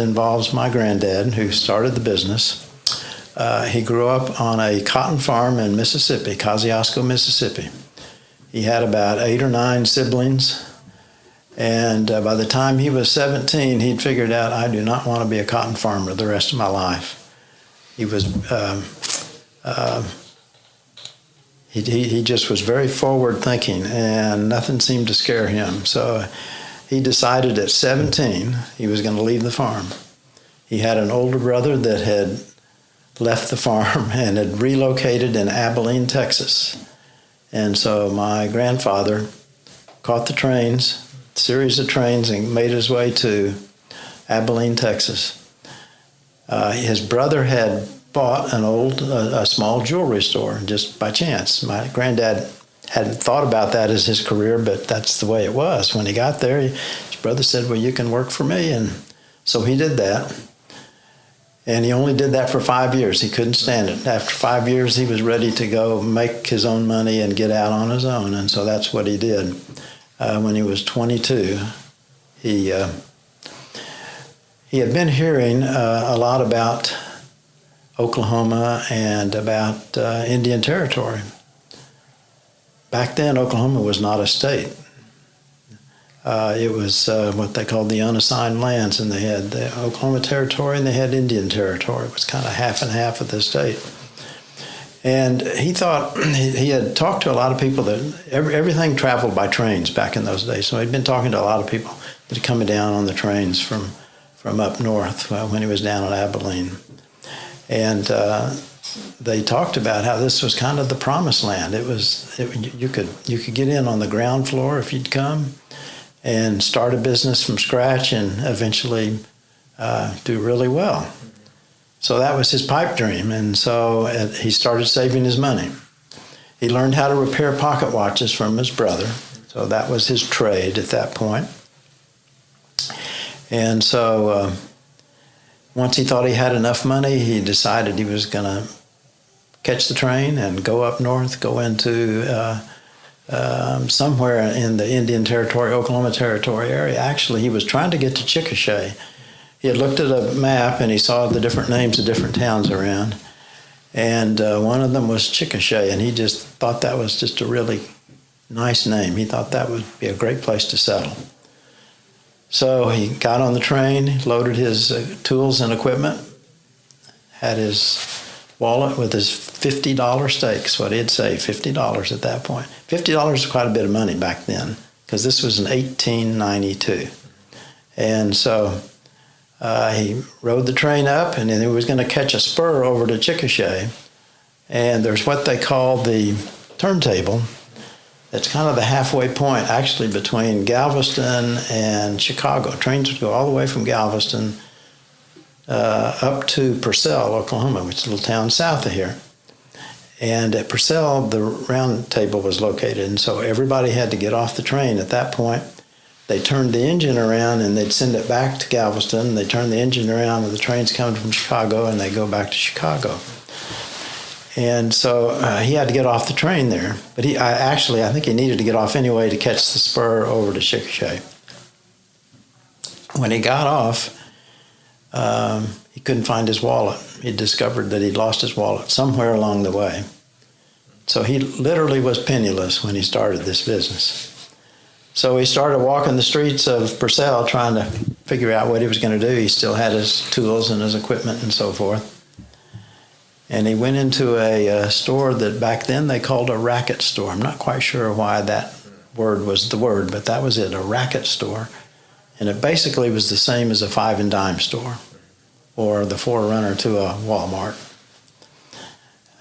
involves my granddad, who started the business. He grew up on a cotton farm in Mississippi, Kosciuszko, Mississippi. He had about 8 or 9 siblings, and by the time he was 17, he'd figured out, I do not want to be a cotton farmer the rest of my life. He was, he just was very forward-thinking, and nothing seemed to scare him. So he decided at 17 he was going to leave the farm. He had an older brother that had left the farm and had relocated in Abilene, Texas. And so my grandfather caught the trains, series of trains, and made his way to Abilene, Texas. His brother had bought a small jewelry store just by chance. My granddad hadn't thought about that as his career, but that's the way it was. When he got there, his brother said, well, you can work for me. And so he did that. And he only did that for 5 years. He couldn't stand it. After 5 years, he was ready to go make his own money and get out on his own. And so that's what he did. When he was 22, he had been hearing a lot about Oklahoma and about Indian Territory. Back then, Oklahoma was not a state. It was what they called the unassigned lands, and they had the Oklahoma Territory and they had Indian Territory. It was kind of half and half of the state. And he thought, he had talked to a lot of people that everything traveled by trains back in those days. So he'd been talking to a lot of people that had come down on the trains from up north when he was down at Abilene. And they talked about how this was kind of the promised land. You could get in on the ground floor if you'd come and start a business from scratch and eventually do really well. So that was his pipe dream, and so he started saving his money. He learned how to repair pocket watches from his brother, so that was his trade at that point. And so once he thought he had enough money, he decided he was going to catch the train and go up north, go into somewhere in the Indian Territory, Oklahoma Territory area. Actually, he was trying to get to Chickasha. He had looked at a map and he saw the different names of different towns around. And one of them was Chickasha, and he just thought that was just a really nice name. He thought that would be a great place to settle. So he got on the train, loaded his tools and equipment, had his wallet with his $50 stakes, what he'd say, $50 at that point. $50 was quite a bit of money back then, because this was in 1892. And so he rode the train up, and then he was going to catch a spur over to Chickasha. And there's what they call the turntable. It's kind of the halfway point, actually, between Galveston and Chicago. Trains would go all the way from Galveston up to Purcell, Oklahoma, which is a little town south of here. And at Purcell, the round table was located, and so everybody had to get off the train at that point. They turned the engine around, and they'd send it back to Galveston. They turn the engine around, and the train's coming from Chicago, and they go back to Chicago. And so he had to get off the train there. But I think he needed to get off anyway to catch the spur over to Chickasha. When he got off, he couldn't find his wallet. He discovered that he'd lost his wallet somewhere along the way. So he literally was penniless when he started this business. So he started walking the streets of Purcell trying to figure out what he was going to do. He still had his tools and his equipment and so forth. And he went into a store that back then they called a racket store. I'm not quite sure why that word was the word, but that was it, a racket store. And it basically was the same as a 5 and dime store or the forerunner to a Walmart.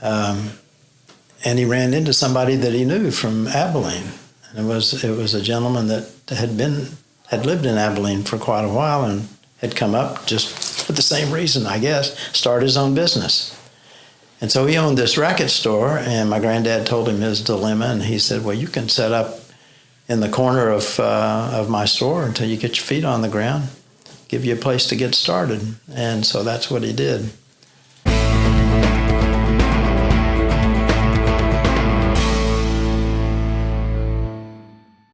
And he ran into somebody that he knew from Abilene. And it was a gentleman that had lived in Abilene for quite a while and had come up just for the same reason, I guess, start his own business. And so he owned this racket store, and my granddad told him his dilemma, and he said, well, you can set up in the corner of my store until you get your feet on the ground, give you a place to get started. And so that's what he did.